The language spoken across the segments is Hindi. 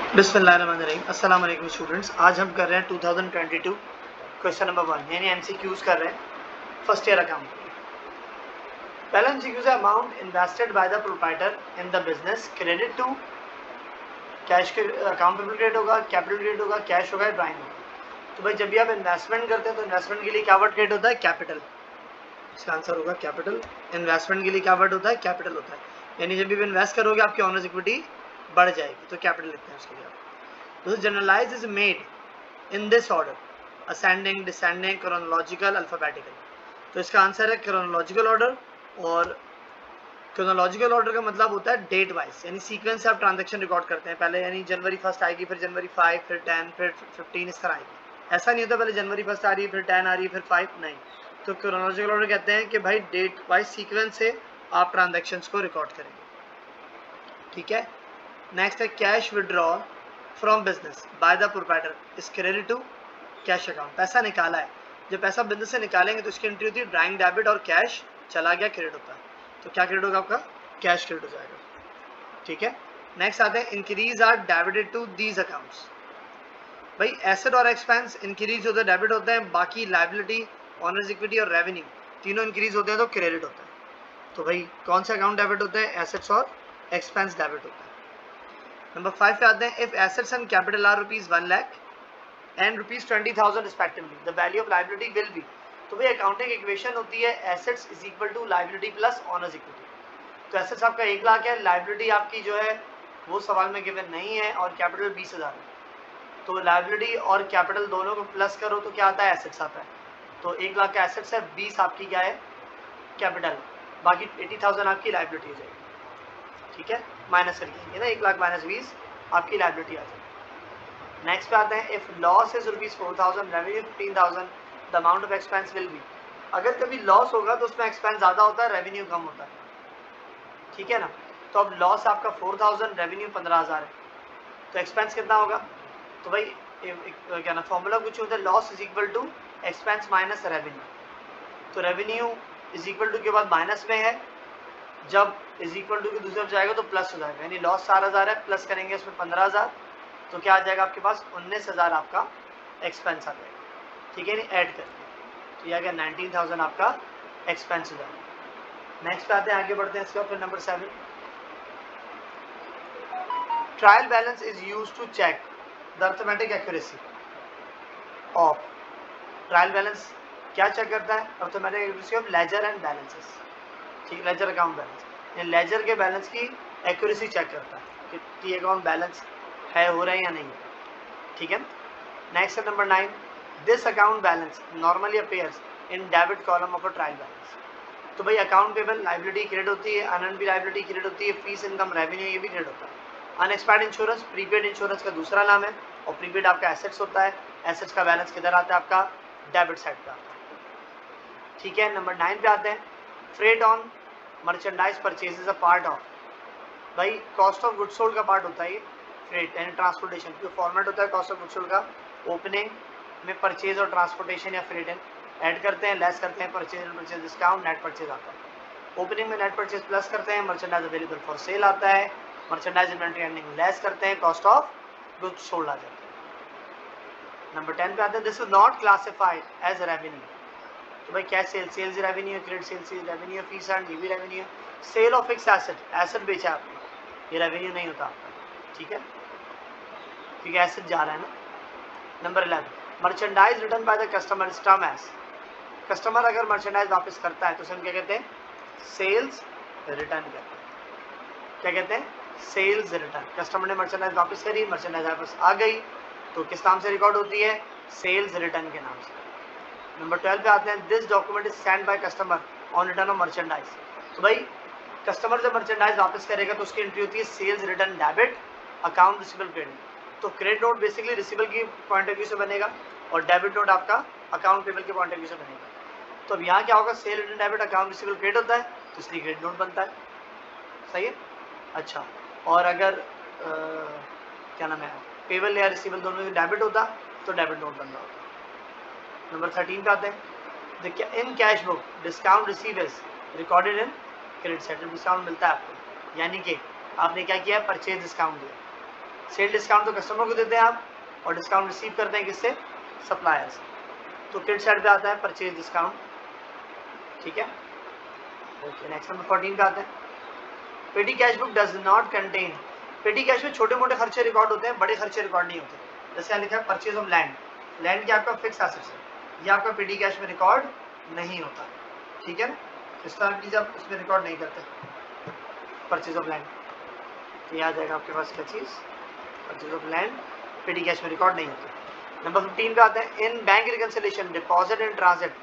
बिस्मिल्लाहिर्रहमानिर्रहीम। अस्सलाम वालेकुम स्टूडेंट्स। आज हम कर रहे हैं 2022 क्वेश्चन नंबर 1 यानी एमसीक्यूज कर रहे हैं फर्स्ट ईयर अकाउंट। पहला एमसीक्यूज है amount invested by the proprietor in the business credit to cash के अकाउंट पेबल क्रेडिट होगा, कैपिटल क्रेडिट होगा, कैश होगा, ड्राइंग होगा। तो भाई जब भी आप इन्वेस्टमेंट करते हैं तो इन्वेस्टमेंट के लिए क्या वर्ड क्रिएट होता है? कैपिटल। इसका आंसर होगा कैपिटल। इन्वेस्टमेंट के लिए क्या वर्ड होता है? कैपिटल होता है। यानी जब भी इन्वेस्ट करोगे आपकी ऑनर्स इक्विटी बढ़ जाएगी, तो कैपिटल लिखते हैं उसके लिए। Generalise is made in this order, ascending, descending, chronological, alphabetical. तो इसका आंसर है क्रोनोलॉजिकल ऑर्डर। और क्रोनोलॉजिकल ऑर्डर का मतलब होता है डेट वाइज, यानी सीक्वेंस से आप ट्रांजैक्शन रिकॉर्ड करते हैं। पहले यानी जनवरी 1 आएगी, फिर जनवरी 5, फिर 10, फिर 15, इस तरह आएगी। ऐसा नहीं होता पहले जनवरी 1 आ रही है, फिर 10 आ रही है, फिर 5, नहीं। तो क्रोनोलॉजिकल ऑर्डर कहते हैं कि भाई डेट वाइज सीक्वेंस से आप ट्रांजैक्शंस को रिकॉर्ड करेंगे। ठीक है। नेक्स्ट है cash withdrawal from business by the proprietor is credit to cash account. पैसा निकाला है, जब पैसा बिजनेस से निकालेंगे तो इसकी एंट्री होती है ड्राइंग डेबिट, और कैश चला गया क्रेडिट होता है। तो क्या क्रेडिट होगा आपका? कैश क्रेडिट हो जाएगा। ठीक है। नेक्स्ट आते हैं increase are debited to these accounts. भाई एसेट और एक्सपेंस इंक्रीज होते हैं डेबिट होते हैं, बाकी लाइबिलिटी, ऑनर्स इक्विटी और रेवेन्यू तीनों इंक्रीज होते हैं तो क्रेडिट होता है। तो भाई कौन सा अकाउंट डेबिट होता है? एसेट्स और एक्सपेंस डेबिट होता है। नंबर 5 पे आते हैं if assets and capital are ₹1 lakh and ₹20,000 respectively the value of liability will be. तो भाई अकाउंटिंग इक्वेशन होती है assets is equal to liability plus owners equity. तो एसेट्स आपका 1 लाख है, लायबिलिटी आपकी जो है वो सवाल में गिवन नहीं है, और कैपिटल 20,000 है। तो लायबिलिटी और कैपिटल दोनों को प्लस करो तो क्या आता है? एसेट्स आता है। तो 1 लाख का एसेट्स है, 20 आपकी क्या है? कैपिटल। बाकी 80,000 आपकी लायबिलिटी हो जाएगी। ठीक है, माइनस करके ना 1 लाख माइनस 20 आपकी लायबिलिटी आ जाएगी। नेक्स्ट पे आते हैं if loss is ₹4,000 revenue 15,000 the amount of expense will be. अगर कभी लॉस होगा तो उसमें एक्सपेंस ज़्यादा होता है, रेवेन्यू कम होता है। ठीक है ना। तो अब लॉस आपका 4,000, रेवेन्यू 15,000 है, तो एक्सपेंस कितना होगा? तो भाई क्या ना फॉर्मूला कुछ होता है, loss is equal to expense minus revenue. तो रेवेन्यू इज इक्वल टू के बाद माइनस में है, जब इज इक्वल टू की दूसरी तरफ जाएगा तो प्लस हो जाएगा, यानी लॉस 4,000 है, प्लस करेंगे उसमें 15,000, तो क्या आ जाएगा आपके पास? 19,000 आपका एक्सपेंस आ जाएगा। ठीक है, नहीं ऐड करके तो यह गया 19,000 आपका एक्सपेंस हो जाएगा। नेक्स्ट पे आते हैं, आगे बढ़ते हैं इसका। फिर number 7 trial balance is use to check the arithmetic accuracy of. Trial balance क्या चेक करता है? Arithmetic accuracy of ledger and balances. ठीक, लेजर अकाउंट बैलेंस, लेजर के बैलेंस की एक्यूरेसी चेक करता है कि अकाउंट बैलेंस है, हो रहा है या नहीं। ठीक है। नेक्स्ट है number 9 this account balance normally appears in debit column of a trial balance. तो भाई अकाउंट पेबल लाइबिलिटी क्रेडिट होती है, अनअर्न्ड भी लाइबिलिटी क्रेडिट होती है, फीस इनकम रेवेन्यू ये भी क्रेडिट होता है। अनएक्सपायर्ड इंश्योरेंस प्रीपेड इंश्योरेंस का दूसरा नाम है, और प्रीपेड आपका एसेट्स होता है। एसेट्स का बैलेंस किधर आता है? आपका डेबिट साइड पे आता है। ठीक है। नंबर 9 पे आते हैं freight on merchandise purchase is a part of. भाई कॉस्ट ऑफ गुड सोल्ड का पार्ट होता है ये फ्रेट यानी ट्रांसपोर्टेशन। जो फॉर्मेट होता है कॉस्ट ऑफ गुड सोल्ड का, ओपनिंग में परचेज और ट्रांसपोर्टेशन या फ्रेट ऐड करते हैं, लेस करते हैं, purchase and purchase discount, net purchase आता है। ओपनिंग में नेट परचेज प्लस करते हैं, मर्चेंडाइज अवेलेबल फॉर सेल आता है, मर्चेंडाइज इन्वेंटरी एंडिंग लेस करते हैं, कॉस्ट ऑफ गुड्स सोल्ड आ जाता है। नंबर 10 पे आते हैं this is not classified as revenue. तो भाई क्या सेल? सेल्स रेवेन्यू है, credit sales revenue, fees and ये भी रेवेन्यू है। Sale of fix asset, asset बेचा आपने, ये रेवेन्यू नहीं होता आपका। ठीक है, क्योंकि एसेट जा रहा है ना। Number 11 merchandise return by the customer is term as. Customer अगर मर्चेंडाइज वापस करता है तो हम क्या कहते हैं? सेल्स रिटर्न कहते हैं। क्या कहते हैं? Sales return. कस्टमर ने मर्चेंडाइज वापस करी, मर्चेंडाइज वापस आ गई, तो किस नाम से रिकॉर्ड होती है? सेल्स रिटर्न के नाम से। नंबर 12 पे आते हैं this document is send by customer on return of merchandise. तो भाई कस्टमर जब मर्चेंडाइज वापस करेगा तो उसकी एंट्री होती है sales return debit account receivable credit. तो क्रेडिट नोट बेसिकली रिसीवेबल की पॉइंट ऑफ व्यू से बनेगा, और डेबिट नोट आपका अकाउंट पेबल के पॉइंट ऑफ व्यू से बनेगा। तो अब यहाँ क्या होगा? Sale return debit account receivable credit होता है, तो इसलिए क्रेडिट नोट बनता है। सही है। अच्छा, और अगर क्या नाम है, पेबल या रिसीवेबल दोनों में डेबिट होता तो डेबिट नोट बन रहा होता। नंबर 13 पे आते हैं in cash book discount receive is recorded in credit side. Discount मिलता है आपको, यानी कि आपने क्या किया? परचेज डिस्काउंट दिया। सेल डिस्काउंट तो कस्टमर को देते हैं आप, और डिस्काउंट रिसीव करते हैं किससे? सप्लायर से। तो क्रेडिट साइड पे आता है परचेज डिस्काउंट, ठीक है। ओके, नेक्स्ट नंबर 14 पे आते हैं। पेटी cash book does not contain, पेटी कैश में छोटे मोटे खर्चे रिकॉर्ड होते हैं, बड़े खर्चे रिकॉर्ड नहीं होते। जैसे यहाँ लिखा है परचेज ऑफ लैंड, लैंड क्या आपका फिक्स एसेट्स है, ये आपका पेटी कैश में रिकॉर्ड नहीं होता, ठीक है ना। इस तरह की जब उसमें रिकॉर्ड नहीं करते परचेज ऑफ लैंड, तो आ जाएगा आपके पास क्या चीज़, purchase of land petty cash में रिकॉर्ड नहीं होता। नंबर 15 पे आते हैं। In bank reconciliation deposit in transit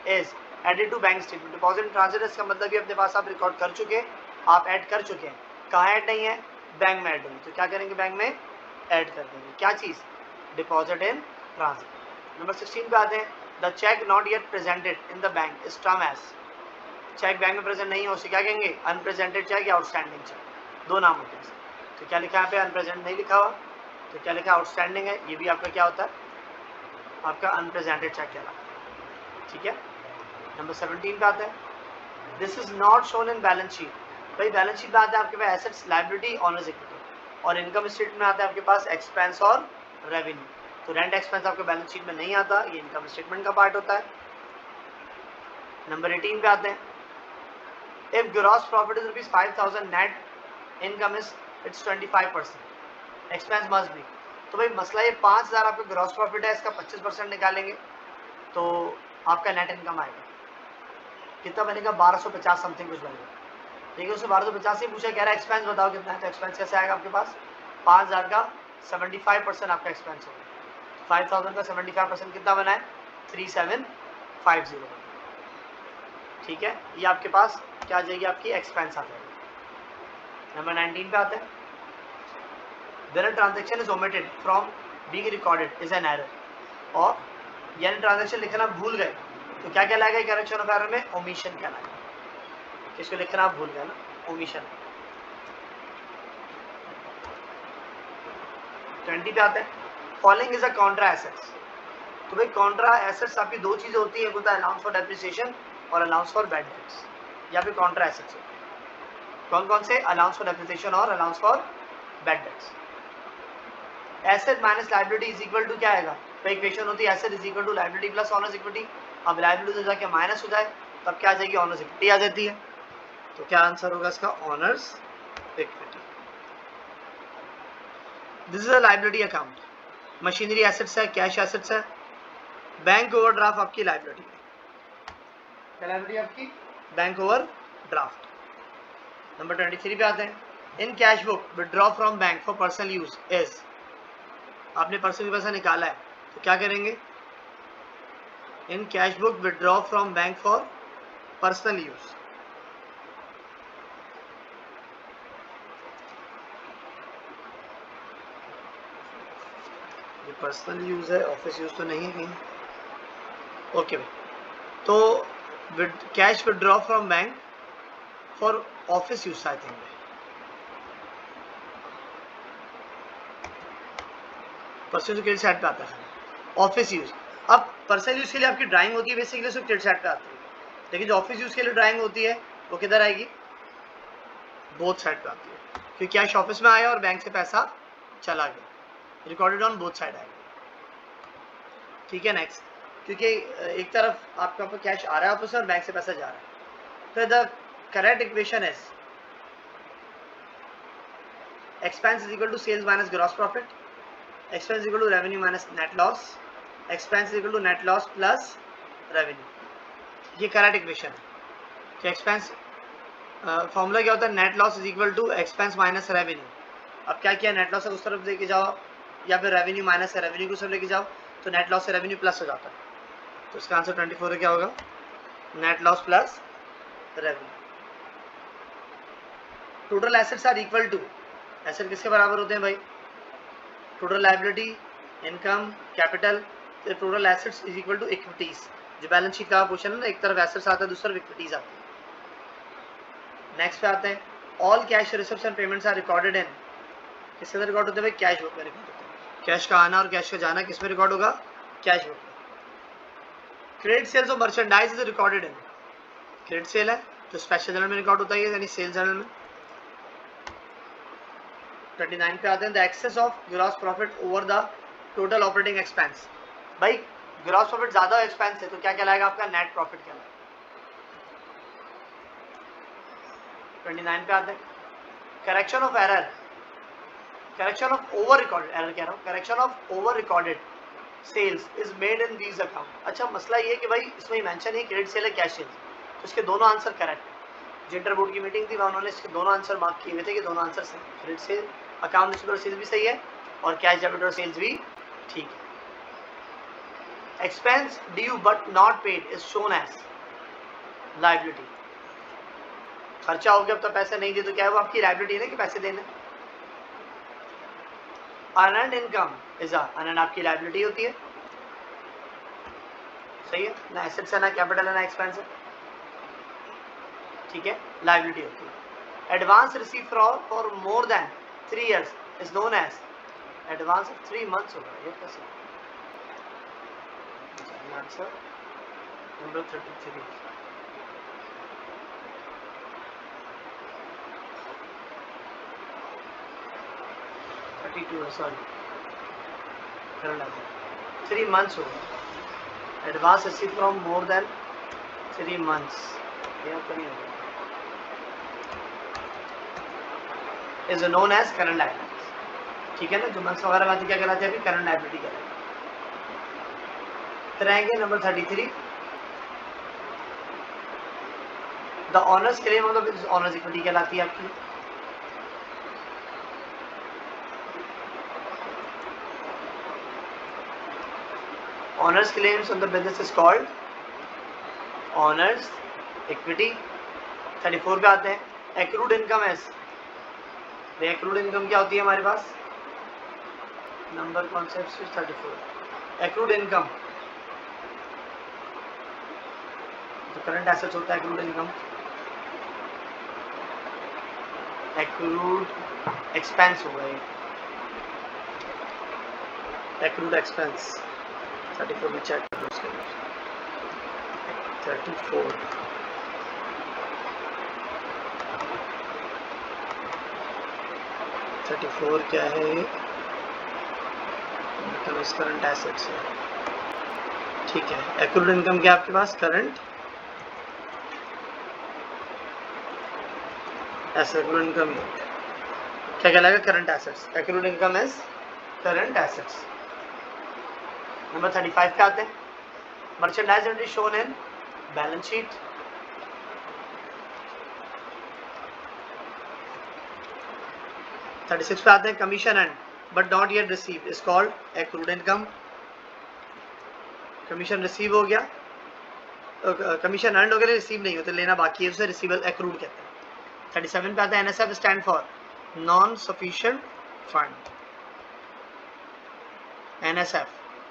is added to bank statement, deposit in transit इसका मतलब ये अपने पास आप रिकॉर्ड कर चुके, आप ऐड कर चुके हैं। कहाँ ऐड नहीं है? बैंक में ऐड नहीं, तो क्या करेंगे? बैंक में ऐड कर देंगे। क्या चीज़? Deposit in transit. नंबर 16 पे आते हैं। The cheque not yet presented in the bank is term as, cheque bank में प्रेजेंट नहीं हो उसे क्या कहेंगे? अनप्रेजेंटेड चेक या आउटस्टैंडिंग चेक, दो नाम होते हैं। तो क्या लिखा है यहाँ पे? अनप्रेजेंट नहीं लिखा हुआ, तो क्या लिखा? आउटस्टैंडिंग है, ये भी आपका क्या होता है? आपका अनप्रेजेंटेड चेक कहलाता है, ठीक है। नंबर 17 पे आता है। This is not shown in balance sheet, भाई बैलेंस शीट में आता है आपके पास एसेट्स, लायबिलिटी, ऑनर्स इक्विटी, और इनकम स्टेटमेंट में आता है आपके पास एक्सपेंस और रेवेन्यू। तो रेंट एक्सपेंस आपके बैलेंस शीट में नहीं आता, ये इनकम स्टेटमेंट का पार्ट होता है। नंबर 18 पे आते हैं। If gross profit is ₹5,000, net income is it's 25%, expense must be. तो भाई मसला ये 5,000 आपका ग्रॉस प्रॉफिट है, इसका 25% निकालेंगे तो आपका नेट इनकम आएगा कितना बनेगा? 1250 समथिंग कुछ बनेगा। देखिए उससे 1250 ही पूछा, कह रहा है एक्सपेंस बताओ कितना है, तो एक्सपेंस कैसे आएगा आपके पास? 5,000 का 75% आपका एक्सपेंस होगा, 5,000 का 75% कितना बना है? 3750, ठीक है। ये आपके पास क्या आ जाएगी? आपकी एक्सपेंस आ जाएगी। नंबर 19 पे आते हैं। When a transaction is omitted from being recorded is an error, और यानी ट्रांजेक्शन लिखना भूल गए तो क्या कहलाएगा? करेक्शन ऑफ एरर में ओमिशन कहलाएगा। किसको लिखना आप भूल गए ना? ओमिशन। 20 पे आते हैं। Following is a Contra assets, तो भाई कॉन्ट्रा एसेट्स आपकी दो चीजें होती है, होता है अलाउंस फॉर डेप्रिसिएशन और अलाउंस फॉर बैड डेट्स, या फिर कॉन्ट्रा एसेट्स होते हैं। कौन कौन से? अलाउंस फॉर डेप्रिसिएशन और allowance for bad debts. Asset minus liability is equal to क्या आएगा? तो इक्वेशन होती है asset is equal to liability plus owners equity. अब लायबिलिटी से जाके माइनस हो जाए तब क्या आ जाएगी? ऑनर्स इक्विटी आ जाती है। तो क्या आंसर होगा इसका? Honours equity. This is a liability account. Machinery assets है, कैश एसेट्स है, बैंक ओवरड्राफ्ट आपकी लायबिलिटी है। क्या लायबिलिटी आपकी? Bank overdraft. नंबर 23 पे आते हैं। In cash book withdraw from bank for personal use is, आपने पर्सनल पैसा निकाला है तो क्या करेंगे? In cash book withdraw from bank for personal use, ये पर्सनल यूज है, ऑफिस यूज तो नहीं है कहीं। ओके भाई, तो cash withdraw from bank for office use I think, personal credit side पे आता है ऑफिस यूज। अब पर्सनल यूज के लिए आपकी ड्राइंग होती है बेसिकली, उसको क्रेडिट साइड पे आती है, लेकिन जो ऑफिस यूज के लिए ड्राइंग होती है वो किधर आएगी? बोथ साइड पे आती है, क्योंकि कैश ऑफिस में आया और बैंक से पैसा चला गया, रिकॉर्डेड ऑन बोथ साइड आएगा, ठीक है। नेक्स्ट, क्योंकि एक तरफ आपका कैश आ रहा है ऑफिस में और बैंक से पैसा जा रहा है। तो the correct equation is expense is equal to sales minus gross profit, expense equal to revenue minus net loss, expense equal to net loss plus revenue, ये करेक्ट इक्वेशन है। तो एक्सपेंस फॉर्मूला क्या होता है? Net loss is equal to expense minus revenue. अब क्या किया? नेट लॉस उस तरफ लेके जाओ या फिर रेवेन्यू माइनस है रेवेन्यू को सब लेके जाओ, तो नेट लॉस से रेवेन्यू प्लस हो जाता है। तो इसका आंसर 24 क्या होगा? Net loss plus revenue. Total assets are equal to, asset किसके बराबर होते हैं भाई? Total liability, income, capital. तो total assets is equal to equities, जो बैलेंस शीट का क्वेश्चन है ना, एक तरफ एसेट्स आता है दूसरी तरफ इक्विटीज आती है। नेक्स्ट पे आते हैं। All cash receipts and payments are recorded in, किसके रिकॉर्ड होते हैं भाई? कैश बुक में रिकॉर्ड होते हैं। कैश का आना और कैश का जाना किस में रिकॉर्ड होगा? कैश बुक में। Credit sales of merchandise is recorded in, credit sale है तो स्पेशल जर्नल में रिकॉर्ड होता है, यानी सेल्स जर्नल में। 29 पे आते हैं, the excess of gross profit over the total operating expense. भाई ग्रॉस प्रॉफिट ज्यादा एक्सपेंस है तो क्या कहलाएगा आपका, नेट प्रॉफिट कहलाएगा। 29 पे आते हैं, correction of error, correction of over recorded, error कह रहा हूँ, correction of over recorded sales is made in these account. अच्छा मसला ये कि भाई इसमें मेंशन है क्रेडिट सेल है कैश सेल्स, तो इसके दोनों आंसर करेक्ट है। जो इंटर बोर्ड की मीटिंग थी वहाँ उन्होंने इसके दोनों आंसर मार्क किए हुए थे कि दोनों आंसर सही, credit sale account receivable sales भी सही है और कैश डेबिटर सेल्स भी ठीक है। Expense due but not paid is shown as liability. खर्चा हो गया अब तो पैसे नहीं दिए तो क्या है, वो आपकी लायबिलिटी है ना कि पैसे देने। अर्नड इनकम इज अर्नड आपकी लायबिलिटी होती है, सही है ना, एसेट्स है ना कैपिटल है ना एक्सपेंस है, ठीक है, लायबिलिटी होती है। Advance receive for more than 3 years is known as advance of 3 months होगा, ये कैसे आंसर नंबर 33। सॉरी 3 months होगा, advance receive from more than 3 months, यहाँ तो नहीं होगा, is known as current liabilities, ठीक है ना। जो मंथ्स वगैरह बात क्या कहलाते हैं, अभी करंट लायबिलिटी कहलाते हैं। फिर आएंगे number 33, the owners claim on the owners equity कहलाती है आपकी। Owners claims on the business is called owners equity. 34 पे आते हैं, accrued income as, accrued income क्या होती है हमारे पास, नंबर कॉन्सेप्ट 34। एक्रूड इनकम तो करंट एसेट्स होता है, एक्रूड इनकम, एक्रूड एक्सपेंस होगा ये, एक्रूड एक्सपेंस 34 में चेक करो उसके अंदर 34 34 क्या है ये, मतलब इस करंट एसेट्स है, ठीक है। एक्रूड इनकम क्या आपके पास, करंट एक्रूड इनकम क्या कहलाएगा, current assets, accrued income is current assets. Number 35 पे आते हैं, merchandise entry shown in balance sheet. Thirty six पे आते हैं, commission and but not yet receive is called accrued income. Commission receive हो गया, कमीशन अर्न हो गया, रिसीव नहीं होते, लेना बाकी है, उसे रिसीवेबल एक्रूड कहते हैं। 37 पे आता है, NSF stand for non sufficient fund. NSF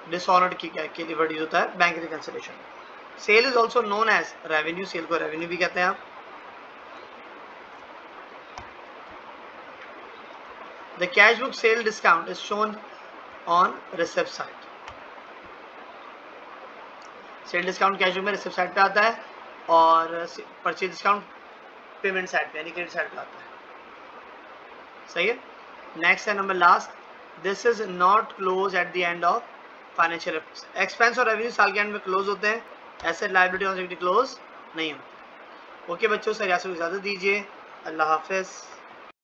dishonoured के लिए वर्ड यूज होता है bank reconciliation. Sale is also known as revenue, sale को रेवेन्यू भी कहते हैं आप। The cash book sale discount is shown on receipt side. Sale discount cash book में रिसिप्ट साइड पे आता है और परचेज डिस्काउंट पेमेंट साइड पे यानी क्रेडिट साइड पे आता है, सही है। नेक्स्ट है number last, this is not close at the end of financial expense और रेवेन्यू साल के एंड में क्लोज होते हैं, एसेट लायबिलिटी और क्लोज नहीं होते। ओके बच्चों, सर यहाँ से इजाजत दीजिए, अल्लाह हाफिज।